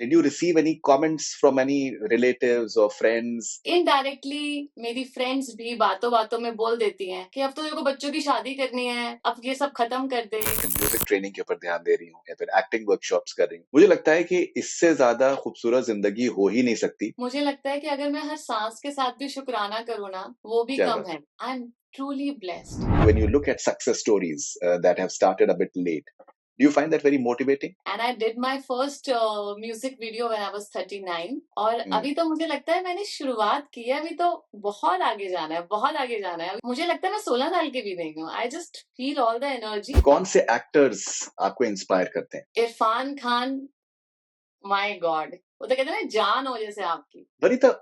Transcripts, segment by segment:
Did you receive any comments from any relatives or friends? Indirectly मेरी friends भी बातों बातों में बोल देती हैं कि अब तो देखो बच्चों की शादी करनी है, अब ये सब खत्म कर दे। म्यूजिक ट्रेनिंग के ऊपर ध्यान दे रही हूँ या फिर एक्टिंग वर्कशॉप्स कर रही हूँ। मुझे लगता है कि इससे ज्यादा खूबसूरत जिंदगी हो ही नहीं सकती। मुझे लगता है कि अगर मैं हर सांस के साथ भी शुक्राना करूँ ना, वो भी क्या कम बात है। I am truly blessed. When you look at success stories that have started a bit late, do you find that very motivating? And I did my first music video when I was 39 और Hmm. अभी तो मुझे लगता है मैंने शुरुआत की है, अभी तो बहुत आगे जाना है, बहुत आगे जाना है। मुझे लगता है मैं 16 साल की भी नहीं हूँ। I just feel all the energy. कौन से एक्टर्स आपको इंस्पायर करते हैं? इरफान खान, माय गॉड, वो तो कहते हैं ना जान हो जैसे आपकी। वनिता,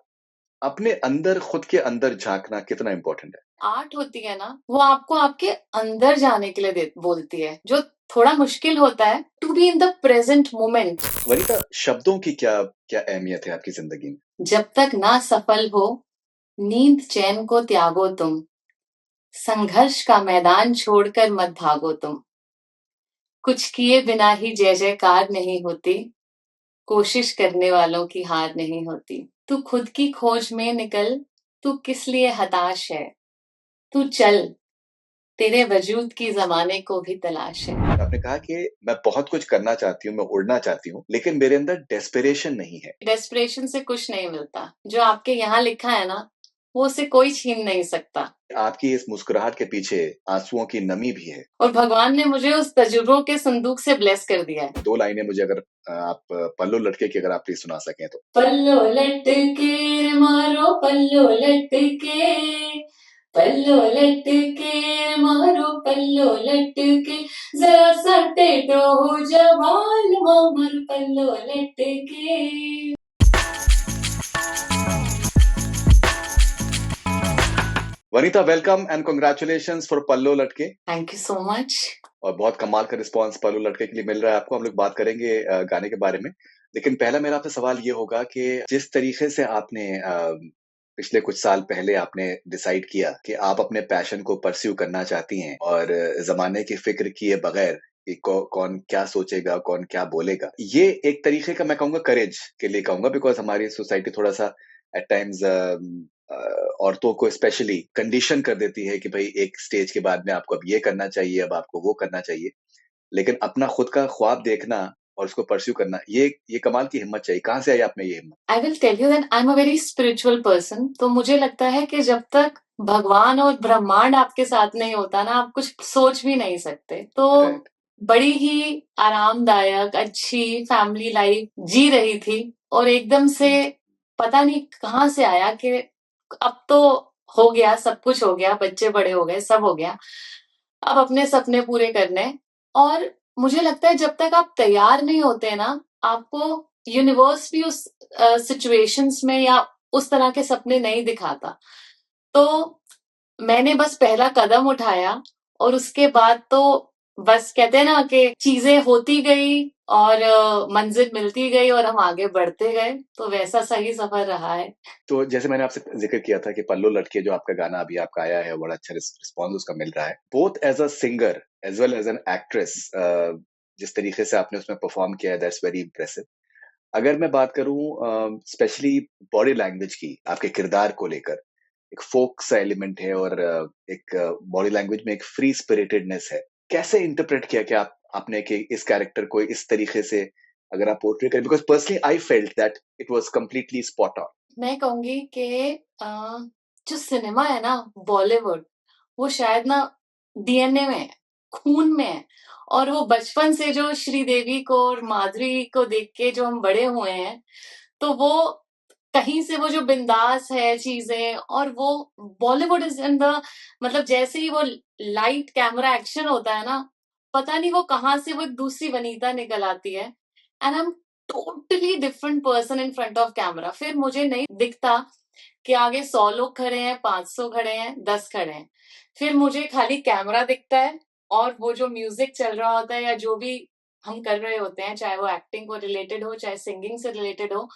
अपने अंदर खुद के अंदर झांकना कितना इम्पोर्टेंट है? आर्ट होती है ना, वो आपको आपके अंदर जाने के लिए बोलती है, जो थोड़ा मुश्किल होता है, to be in the present moment. Vanita, शब्दों की क्या क्या अहमियत है आपकी जिंदगी में? जब तक ना सफल हो, नींद चैन को त्यागो तुम, संघर्ष का मैदान छोड़कर मत भागो तुम, कुछ किए बिना ही जय जयकार नहीं होती, कोशिश करने वालों की हार नहीं होती। तू खुद की खोज में निकल, तू किस लिए हताश है, तू चल, तेरे वजूद की जमाने को भी तलाश है। आपने कहा कि मैं बहुत कुछ करना चाहती हूँ, मैं उड़ना चाहती हूँ, लेकिन मेरे अंदर डेस्परेशन नहीं है। डेस्परेशन से कुछ नहीं मिलता, जो आपके यहाँ लिखा है ना, वो उसे कोई छीन नहीं सकता। आपकी इस मुस्कुराहट के पीछे आंसुओं की नमी भी है। और भगवान ने मुझे उस तजुर्बों के संदूक से ब्लेस कर दिया है। 2 लाइनें मुझे अगर आप पल्लू लटके की अगर आप प्लीज सुना सकें तो। पल्लो लटके मारो पल्लो लटके, पल्लो लटके मारो पल्लो लटके, जरा सा टेढ़ो हो जवान मामर पल्लो लटके। Vanita, welcome and congratulations for पल्लो लटके। Thank you so much. और बहुत कमाल का रिस्पांस पल्लू लटके के लिए मिल रहा है आपको। हम लोग बात करेंगे गाने के बारे में, लेकिन पहला मेरा आपसे सवाल ये होगा कि जिस तरीके से आपने पिछले कुछ साल पहले आपने डिसाइड किया कि आप अपने पैशन को परस्यू करना चाहती हैं और जमाने की फिक्र किए बगैर कि कौन क्या सोचेगा, कौन क्या बोलेगा, ये एक तरीके का मैं कहूंगा करेज के लिए कहूंगा, बिकॉज हमारी सोसाइटी थोड़ा सा एट टाइम्स औरतों को स्पेशली कंडीशन कर देती है कि भाई एक स्टेज के बाद में आपको अब ये करना चाहिए, अब आपको वो करना चाहिए, लेकिन अपना खुद का ख्वाब देखना और उसको परस्यू करना, ये कमाल की हिम्मत चाहिए। कहाँ से आई आप में ये हिम्मत? I will tell you that I am a very spiritual person. तो मुझे लगता है कि जब तक भगवान और ब्रह्मांड आपके साथ नहीं होता ना, आप कुछ सोच भी नहीं सकते। तो राइट। बड़ी ही आरामदायक अच्छी फैमिली लाइफ जी रही थी और एकदम से पता नहीं कहाँ से आया कि अब तो हो गया, सब कुछ हो गया, बच्चे बड़े हो गए, सब हो गया, अब अपने सपने पूरे करने। और मुझे लगता है जब तक आप तैयार नहीं होते ना, आपको यूनिवर्स भी उस सिचुएशंस में या उस तरह के सपने नहीं दिखाता। तो मैंने बस पहला कदम उठाया और उसके बाद तो बस कहते हैं ना कि चीजें होती गई और मंजिल मिलती गई और हम आगे बढ़ते गए। तो वैसा सही सफर रहा है। तो जैसे मैंने आपसे जिक्र किया था कि पल्लो लटके जो आपका गाना अभी आपका आया है, बड़ा अच्छा रिस्पॉन्स उसका मिल रहा है, both as a singer as well as an actress. जिस तरीके से आपने उसमें परफॉर्म किया है, दैट्स वेरी इम्प्रेसिव। अगर मैं बात करूं स्पेशली बॉडी लैंग्वेज की, आपके किरदार को लेकर एक फोक सा एलिमेंट है और एक बॉडी लैंग्वेज में एक फ्री स्पिरिटेडनेस है, कैसे इंटरप्रेट किया कि आपने कि इस कैरेक्टर को इस तरीके से अगर आप पोर्ट्रे करें, because personally I felt that it was completely spot on. मैं कहूंगी कि जो सिनेमा है ना, बॉलीवुड, वो शायद ना डीएनए में है, खून में है। और वो बचपन से जो श्रीदेवी को और माधुरी को देख के जो हम बड़े हुए हैं, तो वो कहीं से वो जो बिंदास है चीजें, और वो बॉलीवुड इज इन द, मतलब जैसे ही वो लाइट कैमरा एक्शन होता है ना, पता नहीं वो कहाँ से वो एक दूसरी वनीता निकल आती है। And I am totally different person in front of camera. फिर मुझे नहीं दिखता कि आगे 100 लोग खड़े हैं, 500 खड़े हैं, 10 खड़े हैं। फिर मुझे खाली कैमरा दिखता है और वो जो म्यूजिक चल रहा होता है या जो भी हम कर रहे होते हैं, चाहे वो एक्टिंग को रिलेटेड हो, चाहे सिंगिंग से रिलेटेड हो,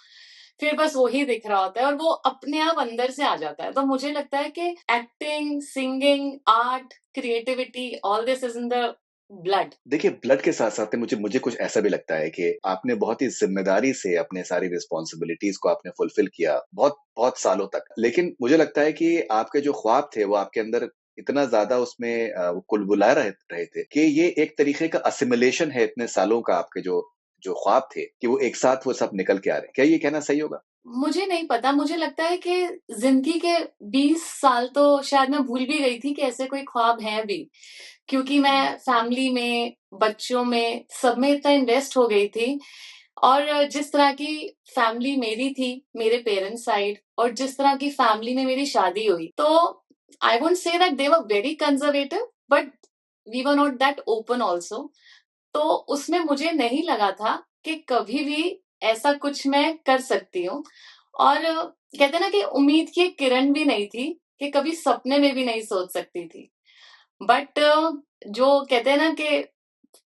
फिर बस वही दिख रहा होता है और वो अपने आप अंदर से आ जाता है। तो मुझे लगता है कि acting, singing, art, creativity, all this is in the blood. देखिए, ब्लड के साथ-साथ मुझे मुझे कुछ ऐसा भी लगता है कि आपने बहुत ही ज़िम्मेदारी से अपने सारी रिस्पॉन्सिबिलिटीज़ को आपने फुलफ़िल किया, बहुत बहुत सालों तक। लेकिन मुझे लगता है कि आपके जो ख्वाब थे, वो आपके अंदर इतना ज़्यादा उसमें वो कुलबुला रहे रहे थे कि ये एक तरीके का असिमिलेशन है इतने सालों का आपके जो जो ख्वाब थे, कि वो एक साथ वो सब निकल के आ रहे हैं। क्या ये कहना सही होगा? मुझे नहीं पता, मुझे लगता है कि ज़िंदगी के 20 साल तो शायद मैं भूल भी गई थी कि ऐसे कोई ख्वाब हैं भी। क्योंकि मैं फैमिली में, बच्चों में, सब में इतना इन्वेस्ट हो गई थी और जिस तरह की फैमिली मेरी थी, मेरे पेरेंट्स साइड और जिस तरह की फैमिली में मेरी शादी हुई, तो I won't say that they were very conservative but we were not that open also. तो उसमें मुझे नहीं लगा था कि कभी भी ऐसा कुछ मैं कर सकती हूँ और कहते हैं ना कि उम्मीद की एक किरण भी नहीं थी कि कभी सपने में भी नहीं सोच सकती थी। बट जो कहते हैं ना कि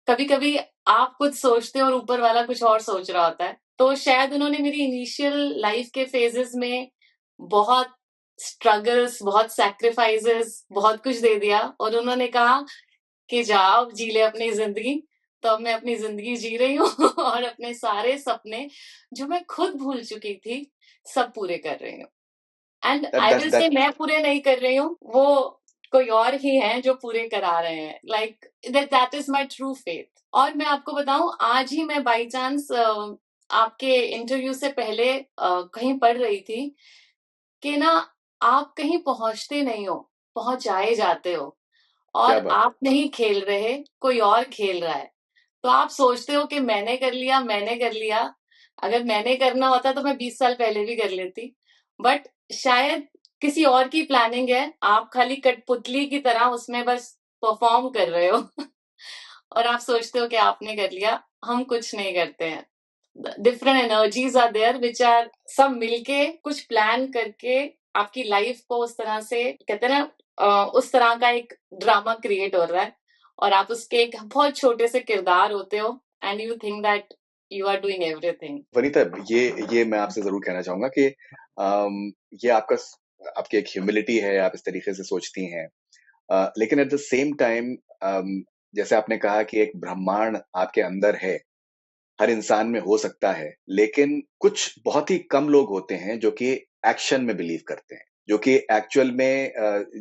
कभी-कभी आप कुछ सोचते हो और ऊपर वाला कुछ और सोच रहा होता है। तो शायद उन्होंने मेरी इनिशियल लाइफ के फेजेस में बहुत स्ट्रगल्स, बहुत सैक्रिफाइसेस, बहुत कुछ दे दिया और उन्होंने कहा कि जाओ जी ले अपनी ज़िंदगी। तो अब मैं अपनी ज़िंदगी जी रही हूँ और अपने सारे सपने जो मैं खुद भूल चुकी थी, सब पूरे कर रही हूँ। And that I that's will say that मैं पूरे नहीं कर रही हूँ, वो कोई और ही हैं जो पूरे करा रहे हैं। Like that is my true faith. और मैं आपको बताऊँ आज ही मैं बाय चांस आपके इंटरव्यू से पहले कहीं पढ़ रही थी कि ना आप कहीं पहुँचते नहीं हो, पहुँचाए जाते हो। क्या और बात है! आप नहीं खेल रहे, कोई और खेल रहा है। तो आप सोचते हो कि मैंने कर लिया, मैंने कर लिया। अगर मैंने करना होता तो मैं 20 साल पहले भी कर लेती। बट शायद किसी और की प्लानिंग है, आप खाली कठपुतली की तरह उसमें बस परफॉर्म कर रहे हो और आप सोचते हो कि आपने कर लिया, हम कुछ नहीं करते हैं। Different energies are there which are सब मिलके कुछ प्लान करके आपकी लाइफ को उस तरह से कहते हैं ना उस तरह का एक ड्रामा क्रिएट हो रहा है और आप उसके एक बहुत छोटे से किरदार होते हो and you think that you are doing everything. Vanita, ये मैं आपसे ज़रूर कहना चाहूँगा कि ये आपकी एक ह्यूमिलिटी है, आप इस तरीके से सोचती हैं। लेकिन एट द सेम टाइम जैसे आपने कहा कि एक ब्रह्मांड आपके अंदर है, हर इंसान में हो सकता है, लेकिन कुछ बहुत ही कम लोग होते हैं जो कि एक्शन में बिलीव करते हैं, जो कि एक्चुअल में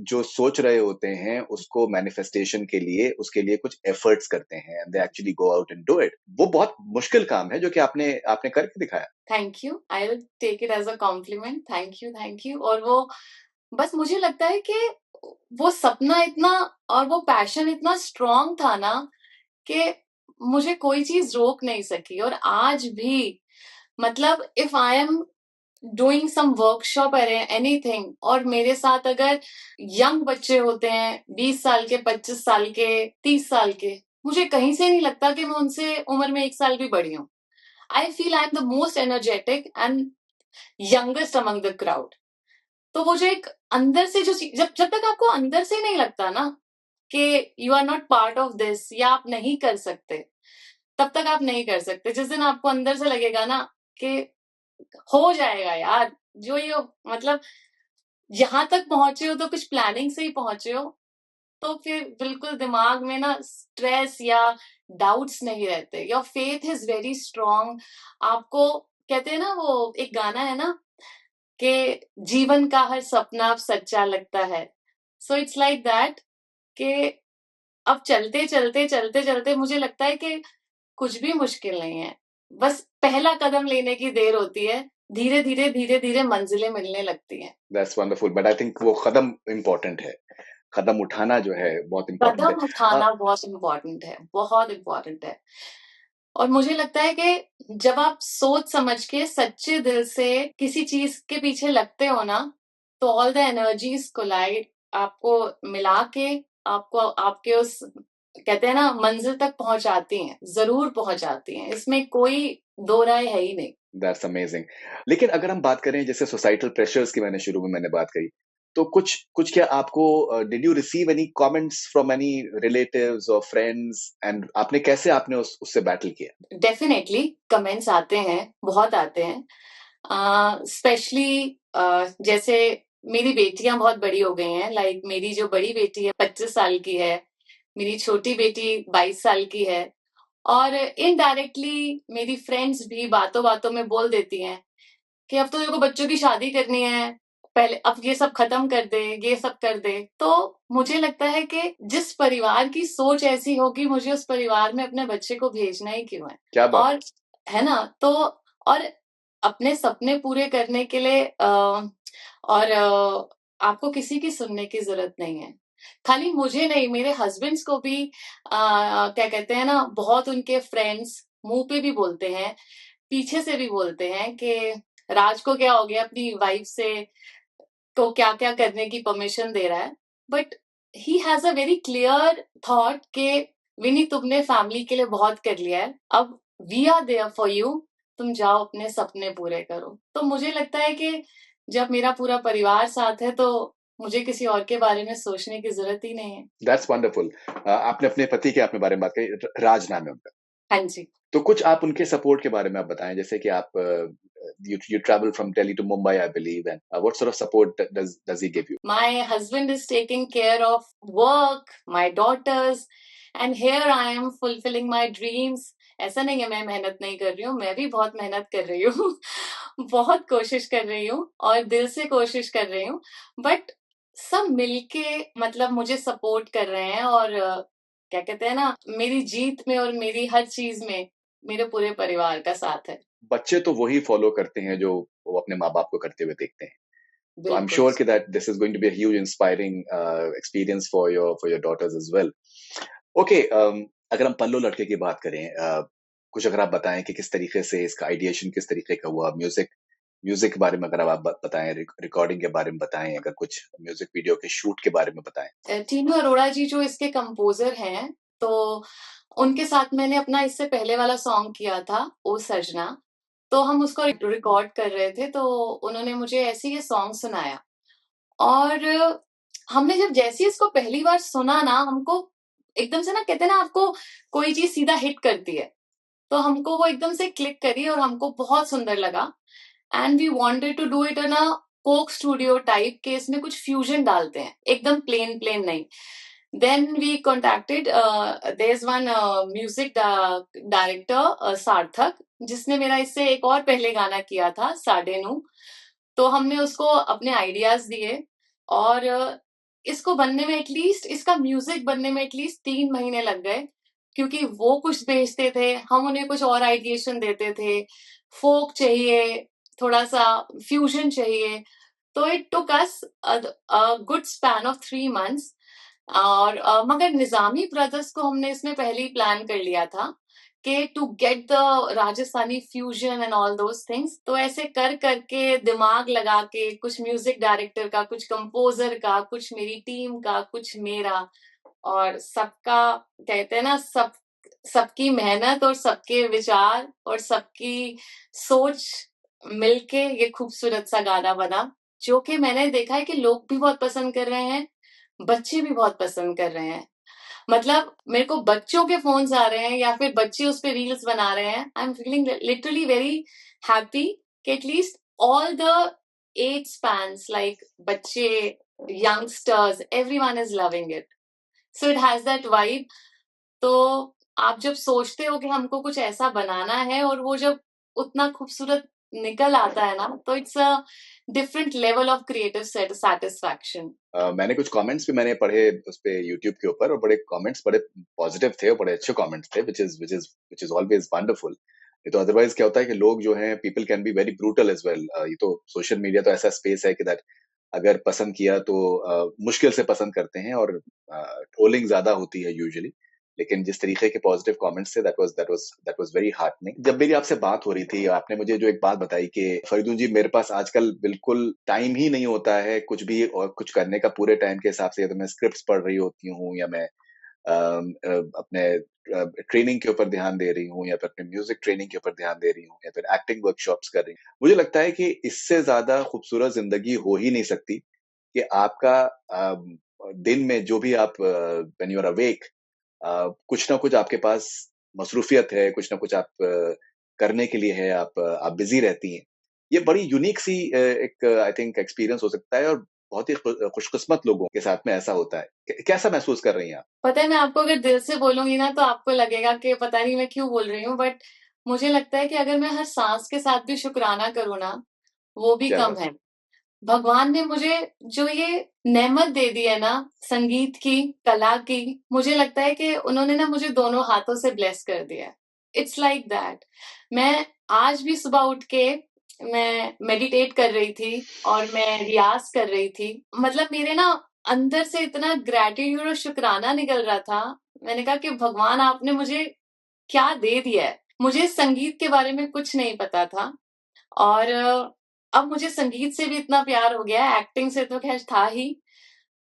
जो सोच रहे होते हैं उसको मैनिफेस्टेशन के लिए उसके लिए कुछ एफर्ट्स करते हैं and they actually go out and do it. वो बहुत मुश्किल काम है जो कि आपने आपने करके दिखाया। Thank you, I will take it as a compliment. Thank you. और वो बस मुझे लगता है कि वो सपना इतना और वो पैशन इतना स्ट्रांग था ना कि मुझे कोई चीज रोक नहीं सकी। और आज भी मतलब if I am doing some workshop और एनीथिंग और मेरे साथ अगर यंग बच्चे होते हैं 20 साल के, 25 साल के, 30 साल के, मुझे कहीं से नहीं लगता कि मैं उनसे उम्र में 1 साल भी बड़ी हूँ। I feel I am the most energetic and youngest among the crowd. तो वो जो एक अंदर से जो जब जब तक आपको अंदर से नहीं लगता ना कि you are not part of this या आप नहीं कर सकते, तब तक आप नहीं कर सकते। जिस दिन आपको अंदर से लगेगा ना कि हो जाएगा यार, जो ये मतलब यहाँ तक पहुंचे हो तो कुछ प्लानिंग से ही पहुंचे हो, तो फिर बिल्कुल दिमाग में ना स्ट्रेस या डाउट्स नहीं रहते। Your faith is very strong. आपको कहते हैं ना, वो एक गाना है ना कि जीवन का हर सपना अब सच्चा लगता है। सो इट्स लाइक दैट कि अब चलते चलते चलते चलते मुझे लगता है कि कुछ भी मुश्किल नहीं है। बस पहला कदम लेने की देर होती है। धीरे धीरे मंजिलें मिलने लगती हैं। That's wonderful, but I think वो कदम इम्पोर्टेंट है। कदम उठाना जो है बहुत इम्पोर्टेंट है। कदम उठाना बहुत इम्पोर्टेंट है, बहुत इम्पोर्टेंट है। और मुझे लगता है कि जब आप सोच समझ के सच्चे दिल से किसी चीज के पीछे लगते हो ना, तो ऑल द एनर्जीज कोलाइड, आपको मिला के आपको आपके उस कहते हैं ना मंजिल तक पहुंचाती हैं, जरूर पहुंचाती हैं। इसमें कोई दो राय है ही नहीं। That's amazing. लेकिन अगर हम बात करें जैसे सोसाइटल प्रेशर्स की, मैंने शुरू में मैंने बात कही, तो कुछ कुछ क्या आपको did you receive any comments from any relatives और फ्रेंड्स एंड आपने कैसे आपने उससे बैटल किया? डेफिनेटली कमेंट्स आते हैं, बहुत आते हैं। स्पेशली जैसे मेरी बेटियां बहुत बड़ी हो गई हैं। लाइक मेरी जो बड़ी बेटी है 25 साल की है, मेरी छोटी बेटी 22 साल की है, और इनडायरेक्टली मेरी फ्रेंड्स भी बातों-बातों में बोल देती हैं कि अब तो तेरे को बच्चों की शादी करनी है, पहले अब ये सब खत्म कर दे, ये सब कर दे। तो मुझे लगता है कि जिस परिवार की सोच ऐसी होगी, मुझे उस परिवार में अपने बच्चे को भेजना ही क्यों है? क्या बात और है ना? तो और अपने सपने पूरे करने के लिए और आपको किसी की सुनने की ज़रूरत नहीं है। खाली मुझे नहीं, मेरे हस्बैंड्स को भी क्या कहते हैं ना, बहुत उनके फ्रेंड्स मुँह पे भी बोलते हैं, पीछे से भी बोलते हैं कि राज को क्या हो गया, अपनी वाइफ से तो क्या-क्या करने की परमिशन दे रहा है। But he has a very clear thought कि विनी, तुमने फैमिली के लिए बहुत कर लिया है, अब we are there for you, तुम जाओ अपने सपने पूरे करो। तो मुझे लगता है कि जब मेरा पूरा परिवार साथ है, तो मुझे किसी और के बारे में सोचने की ज़रूरत ही नहीं है। That's wonderful. आपने अपने पति के आपने बारे में बात कही, राज नाम है उनका। हाँ जी। तो कुछ आप उनके सपोर्ट के बारे में आप बताएँ, जैसे कि आप you travel from Delhi to Mumbai, I believe, and what sort of support does he give you? My husband is taking care of work, my daughters, and here I am fulfilling my dreams. ऐसा नहीं है मैं मेहनत नहीं कर रही हूँ, मैं भी बहुत मेहनत कर रही हूँ। बहुत कोशिश कर रही हूँ और दिल से कोशिश कर रही हूँ, बट सब मिलके मतलब मुझे सपोर्ट कर रहे हैं, और क्या कहते हैं ना, मेरी जीत में और मेरी हर चीज में मेरे पूरे परिवार का साथ है। बच्चे तो वही फॉलो करते हैं जो वो अपने माँ-बाप को करते हुए देखते हैं। So I'm बिल्कुल। sure कि that this is going to be a huge inspiring experience for your daughters as well. Okay, अगर हम पल्लू लड़के की बात करें, कुछ अगर आप बताएं कि किस तरीके से इसका आइडिएशन किस तरीके का हुआ, म्यूजिक म्यूजिक के बारे में अगर आप बताएं, रिकॉर्डिंग के बारे में बताएं, अगर कुछ म्यूजिक वीडियो के शूट के बारे में बताएं। टीनू अरोड़ा जी जो इसके कंपोजर हैं, तो उनके साथ मैंने अपना इससे पहले वाला सॉन्ग किया था, ओ सजना। तो हम उसको रिकॉर्ड कर रहे थे, तो उन्होंने मुझे ऐसे ही ये सॉन्ग सुनाया, और हमने जब जैसे ही इसको पहली बार सुना ना, हमको एकदम से ना, कहते हैं ना, आपको कोई चीज सीधा हिट करती है, तो हमको वो एकदम से क्लिक करी और हमको बहुत सुंदर लगा। And we wanted to do it in a Coke studio type के, इसमें कुछ फ्यूजन डालते हैं, एकदम प्लेन प्लेन नहीं। Then we contacted, there is one music director Sarthak, जिसने मेरा इससे एक और पहले गाना किया था, साढ़े नू। तो हमने उसको अपने आइडियाज दिए, और इसको बनने में एटलीस्ट, इसका म्यूजिक बनने में एटलीस्ट 3 महीने लग गए, क्योंकि वो कुछ भेजते थे, हम उन्हें कुछ और आइडिएशन देते थे, फोक चाहिए, थोड़ा सा फ्यूजन चाहिए। तो it took us good span of 3 months. और मगर निजामी ब्रदर्स को हमने इसमें पहले ही प्लान कर लिया था कि to get the Rajasthani fusion and all those things. तो ऐसे कर करके, दिमाग लगा के, कुछ म्यूजिक डायरेक्टर का, कुछ कंपोजर का, कुछ मेरी टीम का, कुछ मेरा, और सबका, कहते हैं ना, सबकी मेहनत और सबके विचार और सबकी सोच मिलके ये खूबसूरत सा गाना बना, जो कि मैंने देखा है कि लोग भी बहुत पसंद कर रहे हैं, बच्चे भी बहुत पसंद कर रहे हैं। मतलब मेरे को बच्चों के फोन्स आ रहे हैं, या फिर बच्चे उस पे रील्स बना रहे हैं। I am feeling literally very happy कि at least all the age spans, like बच्चे, youngsters, everyone is loving it. So it has that vibe. तो आप जब सोचते हो कि हमको कुछ ऐसा बनाना है, और वो जब उतना खूबसूरत निकल आता है ना, तो it's a different level of creative satisfaction. मैंने कुछ कमेंट्स भी मैंने पढ़े उस पे यूट्यूब के ऊपर, और बड़े कमेंट्स बड़े पॉजिटिव थे और बड़े अच्छे कमेंट्स थे, which is always wonderful. ये तो अदरवाइज क्या होता है कि लोग जो हैं, people can be very brutal as well. ये तो सोशल मीडिया तो ऐसा स्पेस है कि दैट अगर पसंद किया तो मुश्किल से पसंद करते हैं, और ट्रोलिंग ज्यादा होती है यूजुअली। लेकिन जिस तरीके के पॉजिटिव कमेंट्स थे, दैट वाज वेरी हार्टनिंग। जब मेरी आपसे बात हो रही थी, आपने मुझे जो एक बात बताई कि फरीदुन जी, मेरे पास आजकल बिल्कुल टाइम ही नहीं होता है कुछ भी और कुछ करने का पूरे टाइम के हिसाब से। या तो मैं स्क्रिप्ट्स पढ़ रही होती हूँ, या मैं अपने ट्रेनिंग के ऊपर ध्यान दे रही हूँ, या फिर अपने म्यूजिक ट्रेनिंग के ऊपर ध्यान दे रही हूँ, या फिर एक्टिंग वर्कशॉप्स कर रही हूँ। मुझे लगता है कि इससे ज्यादा खूबसूरत जिंदगी हो ही नहीं सकती कि आपका दिन में जो भी आप व्हेन यू आर अवेक, कुछ ना कुछ आपके पास मसरूफियत है, कुछ ना कुछ आप करने के लिए है, आप बिजी रहती हैं। ये बड़ी यूनिक सी एक आई थिंक एक्सपीरियंस हो सकता है, और बहुत ही खुशकिस्मत लोगों के साथ में ऐसा होता है। कैसा महसूस कर रही हैं आप? पता है, मैं आपको अगर दिल से बोलूंगी ना तो आपको लगेगा कि पता नहीं मैं क्यों बोल रही हूँ, बट मुझे लगता है कि अगर मैं हर सांस के साथ भी शुक्राना करूँ ना, वो भी क्या कम बात है। भगवान ने मुझे जो ये नेमत दे दी है ना, संगीत की, कला की, मुझे लगता है कि उन्होंने ना मुझे दोनों हाथों से ब्लेस कर दिया है। It's like that. मैं आज भी सुबह उठ के मैं मेडिटेट कर रही थी और मैं रियाज कर रही थी। मतलब मेरे ना अंदर से इतना ग्रैटिट्यूड और शुक्राना निकल रहा था। मैंने कहा कि भगवान आपने मुझे क्या दे दिया है। मुझे संगीत के बारे में कुछ नहीं पता था, और अब मुझे संगीत से भी इतना प्यार हो गया है, एक्टिंग से तो खैर था ही।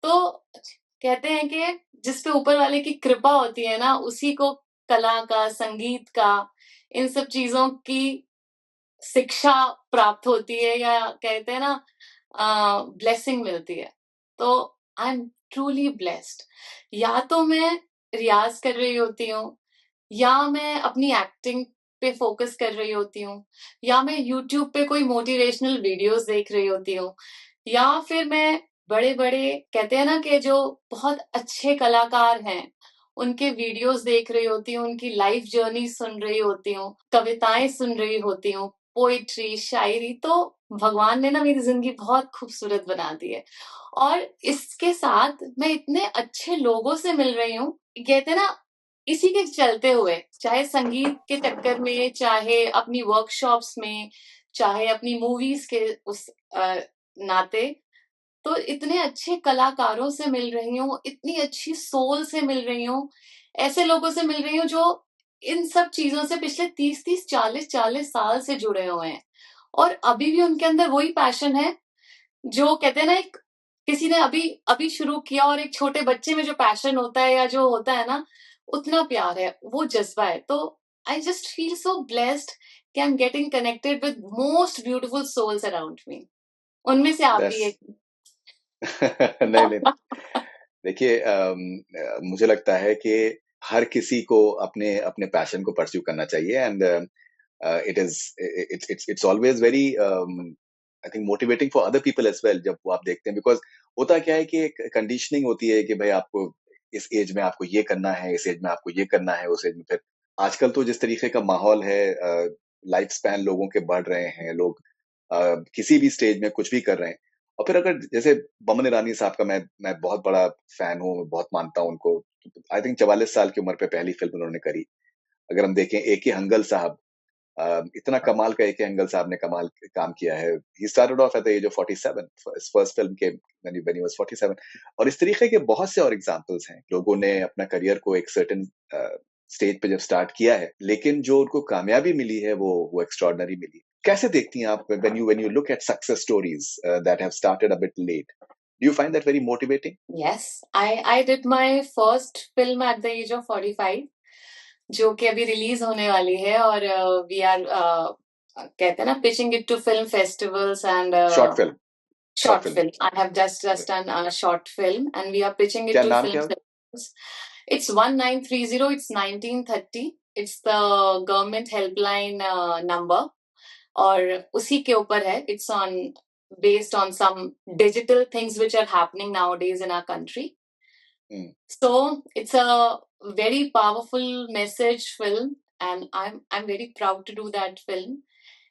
तो कहते हैं कि जिस पे ऊपर वाले की कृपा होती है ना, उसी को कला का, संगीत का, इन सब चीजों की शिक्षा प्राप्त होती है, या कहते हैं ना ब्लेसिंग मिलती है। तो आई एम ट्रूली ब्लेस्ड। या तो मैं रियाज कर रही होती हूँ, या मैं अपनी एक्टिंग पे फोकस कर रही होती हूँ, या मैं यूट्यूब पे कोई मोटिवेशनल वीडियोस देख रही होती हूँ, या फिर मैं बड़े बड़े कहते हैं ना कि जो बहुत अच्छे कलाकार हैं उनके वीडियोस देख रही होती हूँ, उनकी लाइफ जर्नी सुन रही होती हूँ, कविताएं सुन रही होती हूँ, पोइट्री, शायरी। तो भगवान ने ना मेरी जिंदगी बहुत खूबसूरत बना दी है। और इसके साथ मैं इतने अच्छे लोगों से मिल रही हूँ, कहते हैं ना, इसी के चलते हुए, चाहे संगीत के चक्कर में, चाहे अपनी वर्कशॉप्स में, चाहे अपनी मूवीज के उस नाते, तो इतने अच्छे कलाकारों से मिल रही हूँ, इतनी अच्छी सोल से मिल रही हूँ, ऐसे लोगों से मिल रही हूँ जो इन सब चीजों से पिछले 30-30, 40-40 साल से जुड़े हुए हैं, और अभी भी उनके अंदर वही पैशन है जो कहते हैं ना, एक किसी ने अभी अभी शुरू किया और एक छोटे बच्चे में जो पैशन होता है या जो होता है ना, उतना प्यार है, वो जज्बा है। तो I just feel so blessed कि I am getting connected with most beautiful souls around me. उनमें से आप भी दैट्स एक। नहीं, नहीं। देखिए मुझे लगता है कि हर किसी को अपने अपने पैशन को परस्यू करना चाहिए, and it is it's always very I think motivating for other people as well, जब वो आप देखते हैं, बिकॉज होता क्या है कि एक कंडीशनिंग होती है कि भाई आपको इस एज में आपको ये करना है, इस एज में आपको ये करना है, उस एज में फिर आजकल तो जिस तरीके का माहौल है, लाइफ स्पैन लोगों के बढ़ रहे हैं, लोग किसी भी स्टेज में कुछ भी कर रहे हैं। और फिर अगर जैसे बमन ईरानी साहब का मैं बहुत बड़ा फैन हूँ, बहुत मानता हूँ उनको। आई थिंक 44 साल की उम्र पे पहली फिल्म उन्होंने करी। अगर हम देखें ए के हंगल साहब, इतना कमाल का ए के हंगल साहब ने कमाल काम किया है। He started off at the age of 47, first film के व्हेन ही वाज 47। और इस तरीके के बहुत से और एग्जांपल्स हैं, लोगों ने अपना करियर को एक सर्टेन स्टेज पे जब स्टार्ट किया है, लेकिन जो उनको कामयाबी मिली है वो एक्स्ट्रॉर्डनरी मिली। कैसे देखती हैं आप when you look at success stories that have started a bit late? Do you find that very motivating? Yes, I did my first film at the age of 45, जो कि अभी रिलीज होने वाली है, और वी आर कहते हैं ना, pitching it to film festivals and short film. Short short film. film. I have just done a short film, and we are pitching it क्या to नाम film क्या? festivals. It's 1930. It's 1930. It's the government helpline number, और उसी के ऊपर है. It's on based on some digital things which are happening nowadays in our country. So it's a very powerful message film, and I'm very proud to do that film.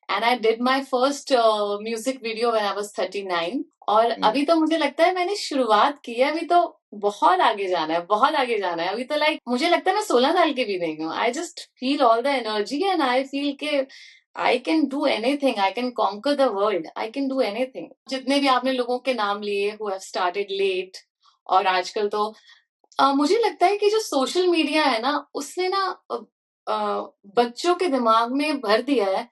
And I did my first music video when I was 39. और अभी तो मुझे लगता है मैंने शुरुआत की है, अभी तो बहुत आगे जाना है, बहुत आगे जाना है। अभी तो लाइक मुझे लगता है मैं 16 साल की भी नहीं हूँ। I just feel all the energy, and I feel के I can do anything, I can conquer the world, I can do anything. जितने भी आपने लोगों के नाम लिए हु हैव स्टार्टेड लेट, और आजकल तो मुझे लगता है कि जो सोशल मीडिया है ना, उसने ना बच्चों के दिमाग में भर दिया है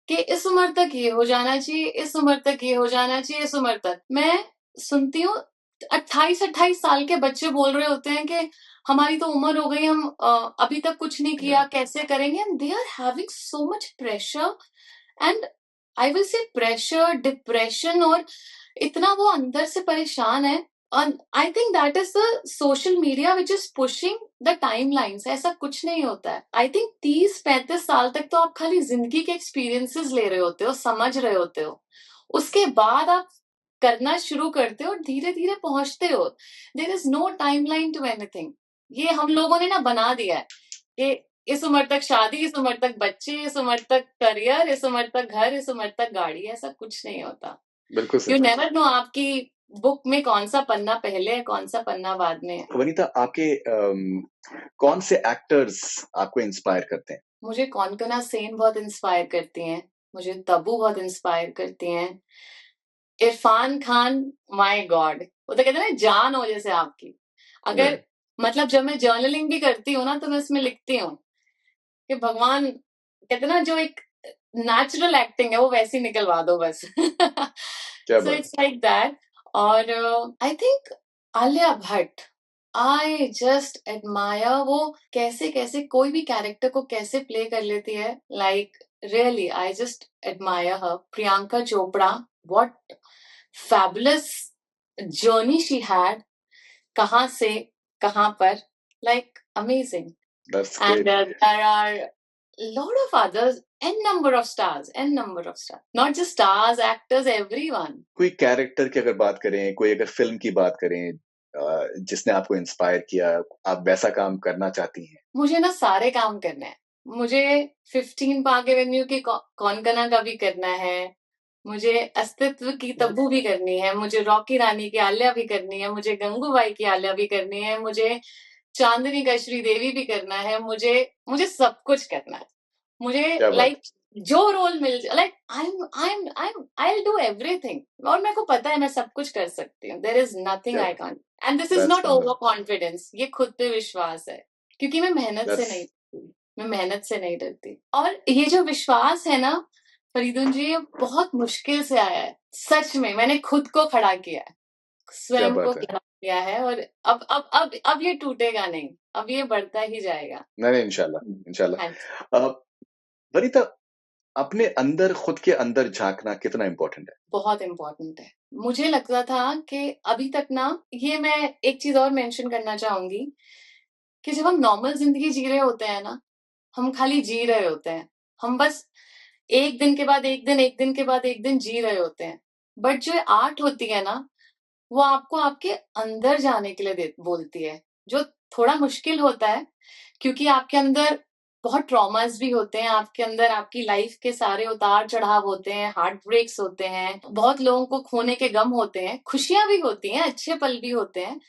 कि इस उम्र तक ये हो जाना चाहिए, इस उम्र तक ये हो जाना चाहिए, इस उम्र तक। मैं सुनती हूँ 28-28 साल के बच्चे बोल रहे होते हैं कि हमारी तो उम्र हो गई, हम अभी तक कुछ नहीं किया, कैसे करेंगे। And they are having so much pressure, and I will say pressure, depression, और इतना वो अंदर से परेशान है। I think that is the social media which is pushing the timelines. ऐसा कुछ नहीं होता है। आई थिंक 30-35 साल तक तो आप खाली जिंदगी के एक्सपीरियंसेस ले रहे होते हो, समझ रहे होते हो। उसके बाद आप करना शुरू करते हो और धीरे धीरे पहुंचते हो. There is no timeline to anything. ये हम लोगों ने ना बना दिया है कि इस उम्र तक शादी, इस उम्र तक बच्चे, इस उम्र तक करियर, इस उम्र तक घर, इस उम्र तक गाड़ी. ऐसा कुछ नहीं होता. बिल्कुल यू सच। नेवर नो आपकी बुक में कौन सा पन्ना पहले है, कौन सा पन्ना बाद में है. वनीता, आपके कौन से एक्टर्स आपको इंस्पायर करते हैं? मुझे कौनकना सेन बहुत इंस्पायर करती हैं. मुझे तब्बू बहुत इंस्पायर करती हैं. इरफान खान, माय गॉड, वो तो कहते हैं ना जान हो जैसे आपकी. अगर मतलब जब मैं जर्नलिंग भी करती हूँ ना तो मैं उसमें लिखती हूँ कि भगवान, कहते हैं ना जो एक नेचुरल एक्टिंग है वो वैसी निकलवा दो बस. क्या सो बात। It's like that. और I think Alia Bhatt, I just admire. वो कैसे कैसे कोई भी कैरेक्टर को कैसे प्ले कर लेती है. Like really I just admire her. Priyanka Chopra, what fabulous journey she had. कहाँ से कहाँ पर, like amazing. That's And great. there are lot of others, n number of stars, not just stars, actors, everyone. कोई character की अगर बात करें, कोई अगर फिल्म की बात करें जिसने आपको इंस्पायर किया, आप वैसा काम करना चाहती हैं? मुझे ना सारे काम करने हैं. मुझे 15 पार्क एवेन्यू की कौनकना का भी करना है. मुझे अस्तित्व की तब्बू भी करनी है. मुझे रॉकी रानी की आलिया भी करनी है. मुझे गंगूबाई की आलिया भी करनी है. मुझे चांदनी का श्रीदेवी भी करना है. मुझे मुझे सब कुछ करना है. मुझे क्या बात। लाइक जो रोल मिल जाए, like I will do everything. और मेरे को पता है मैं सब कुछ कर सकती हूँ. देयर इज नथिंग क्या I can't. And this is That's not over wonderful. Confidence. ये खुद पे विश्वास है, क्योंकि मैं मेहनत से That's नहीं डरती. मैं मेहनत से नहीं डरती. और ये जो विश्वास है ना फरीदुन जी, ये बहुत मुश्किल से आया है. सच में मैंने खुद को खड़ा किया है, क्या स्वयं को बात है। खड़ा किया है. और अब ये टूटेगा नहीं. अब ये बढ़ता ही जाएगा. नहीं, नहीं, इंशाल्लाह, इंशाल्लाह। हाँ जी. वनीता, अपने अंदर, खुद के अंदर झाँकना कितना इम्पोर्टेंट है? बहुत इम्पोर्टेंट है. मुझे लगता था कि अभी तक ना, ये मैं एक चीज और मेंशन करना चाहूंगी कि जब हम नॉर्मल जिंदगी जी रहे होते हैं ना, हम खाली जी रहे होते हैं. हम बस एक दिन के बाद एक दिन, एक दिन के बाद एक दिन जी रहे होते हैं. बट जो आर्ट होती है ना, वो आपको आपके अंदर जाने के लिए बोलती है, जो थोड़ा मुश्किल होता है, क्योंकि आपके अंदर बहुत ट्रॉमास भी होते हैं. आपके अंदर आपकी लाइफ के सारे उतार चढ़ाव होते हैं, हार्ट ब्रेक्स होते हैं, बहुत लोगों को खोने के गम होते हैं, खुशियां भी होती हैं, अच्छे पल भी होते हैं.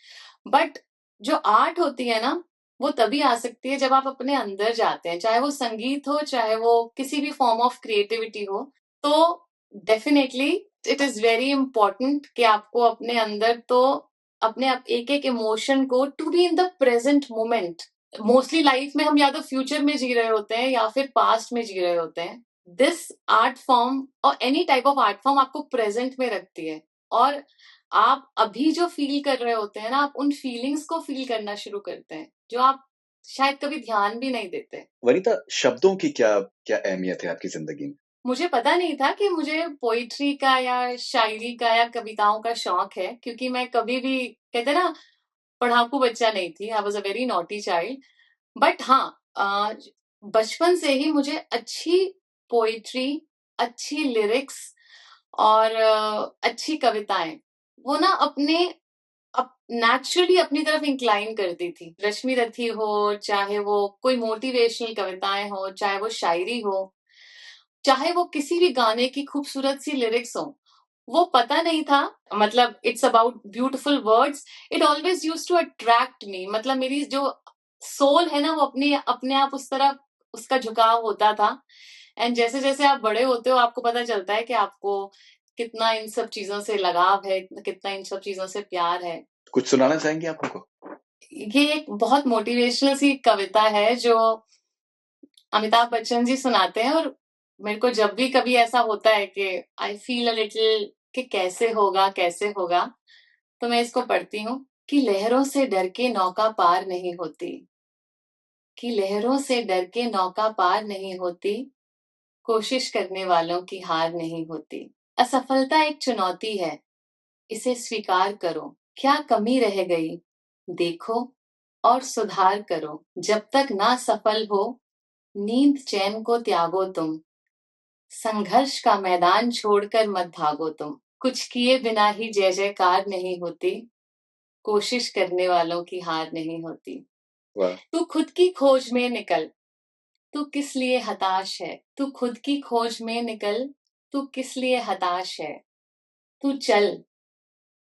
बट जो आर्ट होती है ना, वो तभी आ सकती है जब आप अपने अंदर जाते हैं, चाहे वो संगीत हो, चाहे वो किसी भी फॉर्म ऑफ क्रिएटिविटी हो. तो definitely it is very important कि आपको अपने अंदर तो अपने एक एक इमोशन को to be in the present moment. Mostly life में हम या तो फ्यूचर में जी रहे होते हैं या फिर पास्ट में जी रहे होते हैं. दिस आर्ट फॉर्म और any type of art form आपको प्रेजेंट में रखती है. और आप अभी जो फील कर रहे होते हैं ना, आप उन फीलिंग्स को फील करना शुरू करते हैं जो आप शायद कभी ध्यान भी नहीं देते. वनीता, शब्दों की क्या क्या अहमियत है आपकी जिंदगी में? मुझे पता नहीं था कि मुझे पोइट्री का या शायरी का या कविताओं का शौक है, क्योंकि मैं कभी भी, कहते ना, पढ़ाकू बच्चा नहीं थी. I was a very naughty child. But हाँ, बचपन से ही मुझे अच्छी पोइट्री, अच्छी लिरिक्स और अच्छी कविताएं, वो ना अपने नेचुरली अपनी तरफ इंक्लाइन करती थी. रश्मि रथी हो, चाहे वो कोई मोटिवेशनल कविताएं हो, चाहे वो शायरी हो, चाहे वो किसी भी गाने की खूबसूरत सी लिरिक्स हो, वो पता नहीं था. मतलब it's about beautiful words. It always use to attract me. मतलब मेरी जो सोल है ना, वो अपने अपने आप उस तरफ उसका झुकाव होता था. एंड जैसे जैसे आप बड़े होते हो, आपको पता चलता है कि आपको कितना इन सब चीजों से लगाव है, कितना इन सब चीजों से प्यार है. कुछ सुनाना चाहेंगे आप हमको? ये एक बहुत मोटिवेशनल सी कविता है जो अमिताभ बच्चन जी सुनाते हैं. और मेरे को जब भी कभी ऐसा होता है कि आई फील अ लिटिल कि कैसे होगा कैसे होगा, तो मैं इसको पढ़ती हूँ कि लहरों से डर के नौका पार नहीं होती, कि लहरों से डर के नौका पार नहीं होती, कोशिश करने वालों की हार नहीं होती. असफलता एक चुनौती है, इसे स्वीकार करो. क्या कमी रह गई देखो और सुधार करो. जब तक ना सफल हो, नींद चैन को त्यागो तुम. संघर्ष का मैदान छोड़कर मत भागो तुम. कुछ किए बिना ही जय जयकार नहीं होती, कोशिश करने वालों की हार नहीं होती। वाह! तू खुद की खोज में निकल, तू किस लिए हताश है? तू खुद की खोज में निकल, तू किस लिए हताश है? तू चल,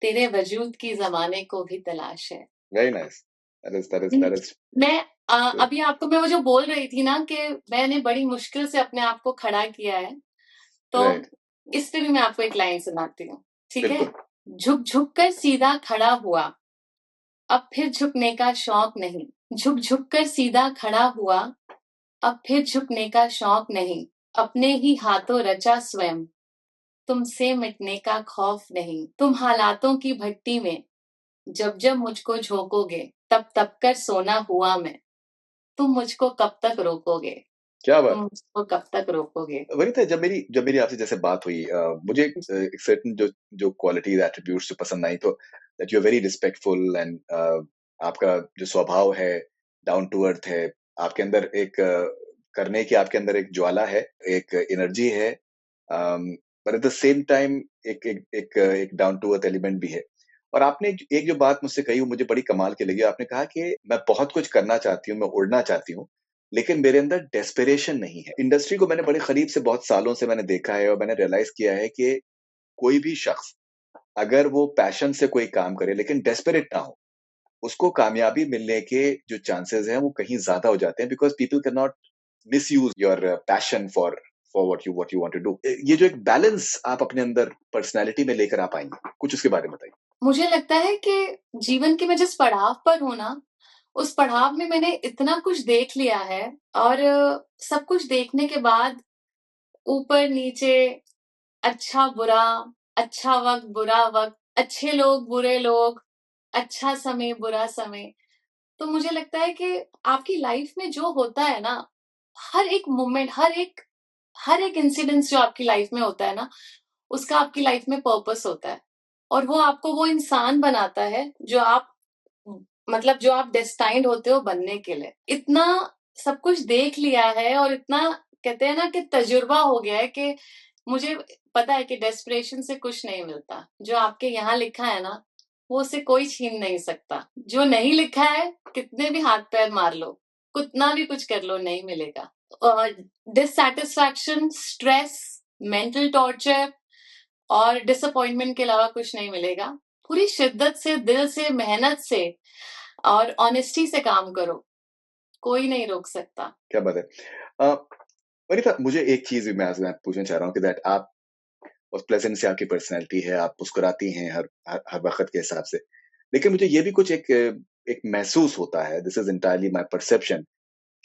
तेरे वजूद की ज़माने को भी तलाश है। Very nice. दैट इज़ मैं गुड। अभी आपको मैं वो जो बोल रही थी ना कि मैंने बड़ी मुश्किल से अपने आप को खड़ा किया है, तो राइट, इस पे भी मैं आपको एक लाइन सुनाती हूँ, ठीक है? बिल्कुल। झुक-झुक कर सीधा खड़ा हुआ, अब फिर झुकने का शौक नहीं। झुक-झुक कर सीधा खड़ा हुआ, अब फिर झुकने का शौक नहीं। अपने ही हाथों रचा स्वयं, तुमसे मिटने का खौफ नहीं। तुम हालातों की भट्टी में जब जब मुझको झोंकोगे, तब तब कर सोना हुआ मैं। तुम मुझको कब तक रोकोगे? क्या तुम बात है! मुझको कब तक रोकोगे? वही था जब मेरी आपसे जैसे बात हुई मुझे एक सर्टेन जो जो क्वालिटीज़ एट्रिब्यूट्स जो पसंद आई तो that you are very respectful and आपका जो स्वभाव है, डाउन टू अर्थ है, आपके अंदर एक करने की आपके अंदर एक ज्वाला है, एक एनर्जी है but at the same time एक डाउन टू अर्थ एलिमेंट भी है। और आपने एक जो बात मुझसे कही वो मुझे बड़ी कमाल की लगी। आपने कहा कि मैं बहुत कुछ करना चाहती हूँ, मैं उड़ना चाहती हूँ, लेकिन मेरे अंदर डेस्परेशन नहीं है। इंडस्ट्री को मैंने बड़े करीब से बहुत सालों से मैंने देखा है और मैंने रियलाइज़ किया है कि कोई भी शख्स अगर वो पैशन से कोई काम करे लेकिन डेस्परेट ना हो, उसको कामयाबी मिलने के जो चांसेज़ हैं वो कहीं ज़्यादा हो जाते हैं because people can not misuse your passion for what you want to do. ये जो एक बैलेंस आप अपने अंदर पर्सनैलिटी में लेकर आ पाएँगे, कुछ उसके बारे में बताइए? मुझे लगता है कि जीवन के मैं जिस पड़ाव पर हूँ ना, उस पड़ाव में मैंने इतना कुछ देख लिया है और सब कुछ देखने के बाद ऊपर-नीचे, अच्छा-बुरा, अच्छा वक़्त, बुरा वक़्त, अच्छे लोग, बुरे लोग, अच्छा समय, बुरा समय। तो मुझे लगता है कि आपकी लाइफ़ में जो होता है ना, हर एक मोमेंट, हर एक इंसिडेंस जो आपकी लाइफ़ में होता है ना, उसका आपकी लाइफ़ में पर्पस होता है। और वो आपको वो इंसान बनाता है जो आप मतलब जो आप डेस्टाइन्ड होते हो बनने के लिए। इतना सब कुछ देख लिया है और इतना कहते हैं ना कि तजुर्बा हो गया है कि मुझे पता है कि डेस्परेशन से कुछ नहीं मिलता। जो आपके यहाँ लिखा है ना, वो उसे कोई छीन नहीं सकता। जो नहीं लिखा है, कितने भी हाथ-पैर मार लो, कितना भी कुछ कर लो, नहीं मिलेगा। और डिससैटिस्फैक्शन, स्ट्रेस, मेंटल टॉर्चर और डिसअपॉइंटमेंट के अलावा कुछ नहीं मिलेगा। पूरी शिद्दत से, दिल से, मेहनत से और ऑनेस्टी से काम करो, कोई नहीं रोक सकता। क्या बात है। अ, वनिता मुझे एक चीज़ भी मैं आपसे पूछना चाह रहा हूँ कि दैट आप और प्लेज़ेंट सी आपकी पर्सनैलिटी है, आप मुस्कुराती हैं हर वक़्त के हिसाब से। लेकिन मुझे ये भी कुछ एक महसूस होता है, this is entirely my perception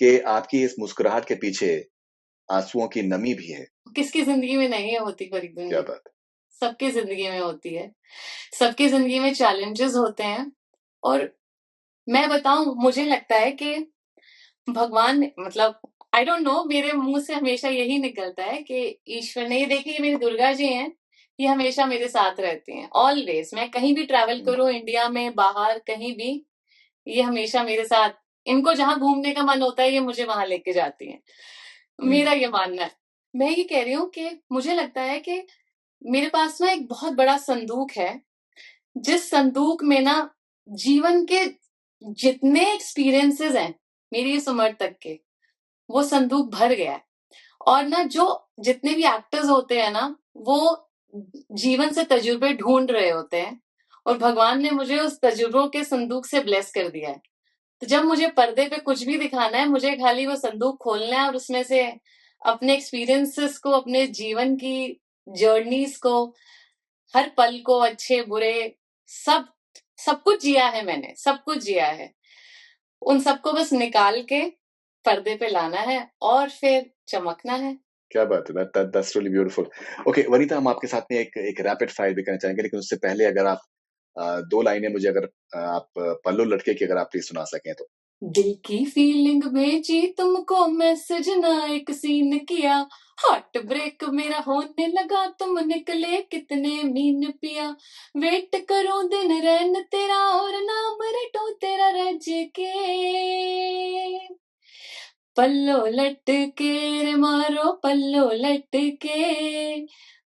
कि आपकी इस मुस्कुराहट के पीछे आँसुओं की नमी भी है। किसकी ज़िंदगी में नहीं है होती फरीदुन क्या जी, बात सबकी ज़िंदगी में होती है। सबकी ज़िंदगी में चैलेंजेस होते हैं और मैं बताऊँ मुझे लगता है कि भगवान ने मतलब आई डोंट नो मेरे मुँह से हमेशा यही निकलता है कि ईश्वर ने ये देखिए ये मेरी दुर्गा जी हैं, ये हमेशा मेरे साथ रहती हैं, ऑलवेज़ मैं कहीं भी ट्रैवल है? करूँ इंडिया में, बाहर कहीं भी, ये हमेशा मेरे साथ इनको जहाँ घूमने का मन होता है, ये मुझे वहाँ लेके जाती हैं। हुँ, मेरा ये मानना है। मैं ये कह रही हूँ कि मुझे लगता है कि मेरे पास ना एक बहुत बड़ा संदूक है, जिस संदूक में ना जीवन के जितने एक्सपीरियंसेस हैं, मेरी इस उम्र तक के, वो संदूक भर गया है। और ना जो जितने भी एक्टर्स होते हैं ना, वो जीवन से तजुर्बे ढूँढ रहे होते हैं और भगवान ने मुझे उस तजुर्बों के संदूक से ब्लेस कर दिया है। तो जब मुझे पर्दे पे कुछ भी दिखाना है, मुझे खाली वो संदूक खोलना है और उसमें से अपने एक्सपीरियंसेस को, अपने जीवन की जर्नीज़ को, हर पल को अच्छे-बुरे सब सब कुछ जिया है मैंने, सब कुछ जिया है। उन सबको बस निकाल के पर्दे पे लाना है और फिर चमकना है। क्या बात है। That's really beautiful. Okay Vanita हम आपके साथ में एक रैपिड फायर भी करना चाहेंगे लेकिन उससे पहले अगर आप 2 लाइनें मुझे अगर आप पल्लू लटके की अगर आप प्लीज़ सुना सकें तो? दिल की फीलिंग भेजी तुमको मैसेज ना एक सीन किया, हार्ट ब्रेक मेरा होने लगा तुम निकले कितने मीन पिया, वेट करो दिन रैन तेरा और नाम रटो तेरा रज के, पल्लो लटके रे मारो पल्लो लटके,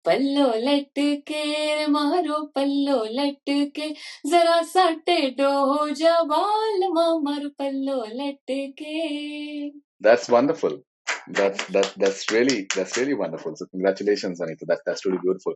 पल्लो लटके मारो पल्लो लटके जरा सा टेढ़ो हो जा बाल मारो पल्लो लटके. That's wonderful. That's really wonderful. So congratulations, Anita. That's really beautiful.